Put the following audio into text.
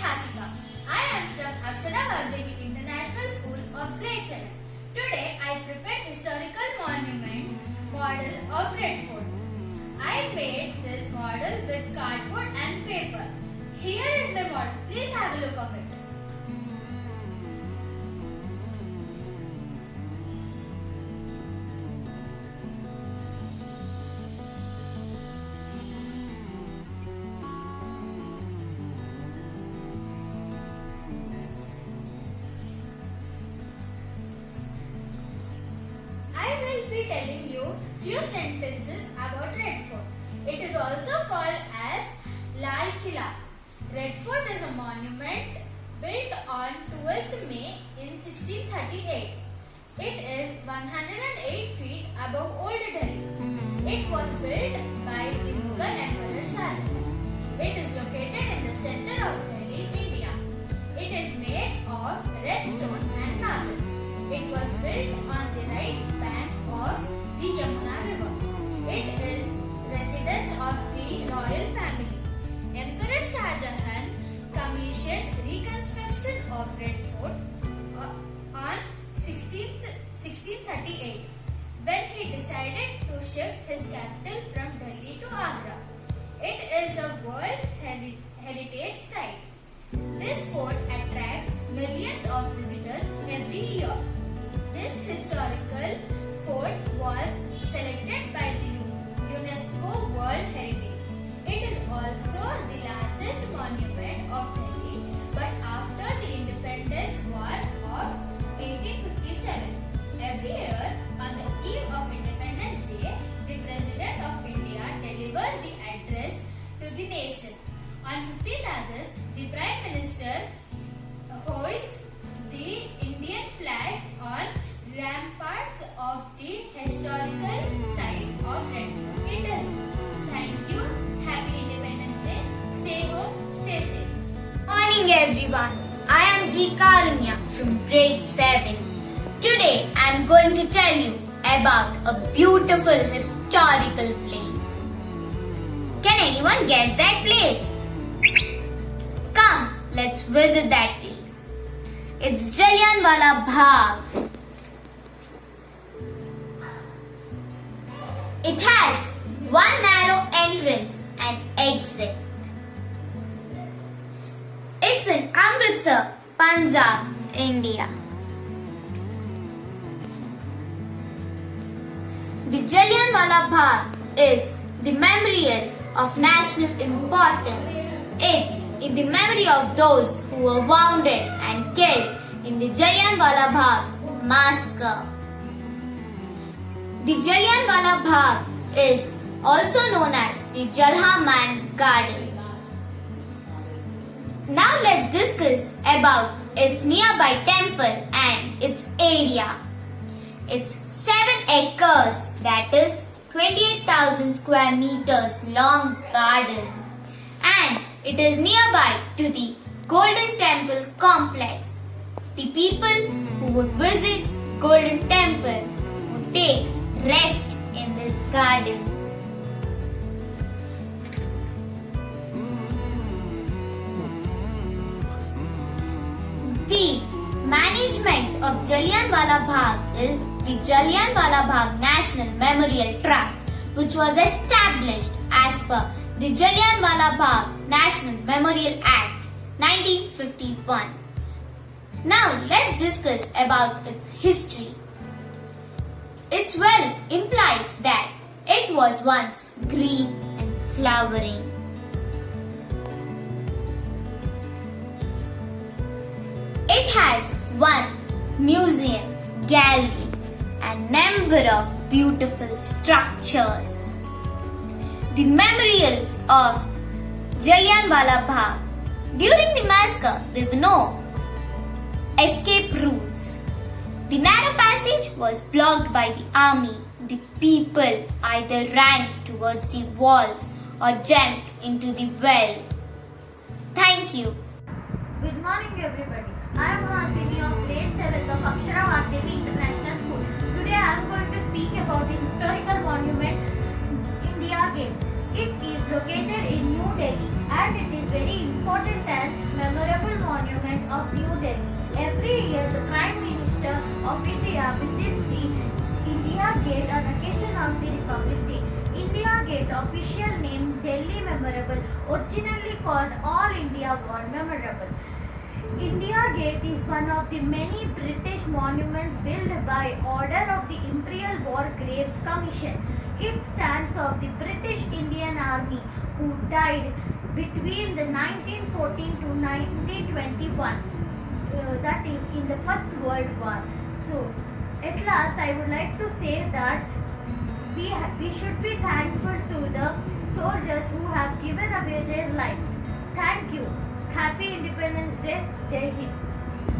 Hasika. I am from Akshara Vaagdevi International School of Grade 7. Today I prepared historical monument model of Red Fort. I made this model with cardboard and paper. Here is the model. Please have a look of it. I will be telling you few sentences about Red Fort. It is also called as Lal Killa. Red Fort is a monument built on 12th May in 1638. It is 108 feet above Old Delhi. It was built by the Mughal Emperor Shah Jahan. It is located in the center of Delhi, India. It is made of red stone and marble. It was built on the right bank of the Yamuna River. It is residence of the royal family. Emperor Shah Jahan commissioned reconstruction of Red Fort on 1638 when he decided to shift his capital from Delhi to Agra. It is a World Heritage Site. This fort attracts millions of visitors every year. This historical fort was selected by the UNESCO World Heritage. It is also the largest monument of Delhi, but after the Independence War of 1857. Every year, on the eve of Independence Day, the President of India delivers the address to the nation. On 15th August, the Prime Minister hoists the Indian flag on ramparts of the historical site of Red Fort in Delhi. Thank you. Happy Independence Day. Stay home, stay safe. Morning everyone. I am G. Karunya from grade 7. Today I am going to tell you about a beautiful historical place. Can anyone guess that place? Come, let's visit that place. It's Jallianwala Bagh. It has one narrow entrance and exit. It's in Amritsar, Punjab, India. The Jallianwala Bagh is the memorial of national importance. It's in the memory of those who were wounded and killed in the Jallianwala Bagh massacre. The Jallianwala Bagh is also known as the Jallianwala Garden. Now let's discuss about its nearby temple and its area. It's 7 acres, that is 28,000 square meters long garden, and it is nearby to the Golden Temple complex. The people who would visit Golden Temple would take rest in this garden. The management of Jallianwala Bagh is the Jallianwala Bagh National Memorial Trust, which was established as per the Jallianwala Bagh National Memorial Act 1951. Now let's discuss about its history. Its well implies that it was once green and flowering. It has one museum, gallery, and number of beautiful structures. The memorials of Jallianwala Bagh. During the massacre, there were no escape routes. The narrow passage was blocked by the army. The people either ran towards the walls or jumped into the well. Thank you. Good morning everybody. I am Hasini of grade 7 of Akshara Vaagdevi International School. Today I am going to speak about the historical monument India Gate. It is located in New Delhi and it is very important and memorable Monument of New Delhi. Every year, the Prime Minister of India visits the India Gate on occasion of the Republic Day. India Gate, official name Delhi Memorable, originally called All India War Memorable. India Gate is one of the many British monuments built by order of the Imperial War Graves Commission. It stands of the British Indian Army who died between the 1914 to 1921, that is in the First World War. So, at last I would like to say that we should be thankful to the soldiers who have given away their lives. Thank you. Happy Independence Day. Jai Hind.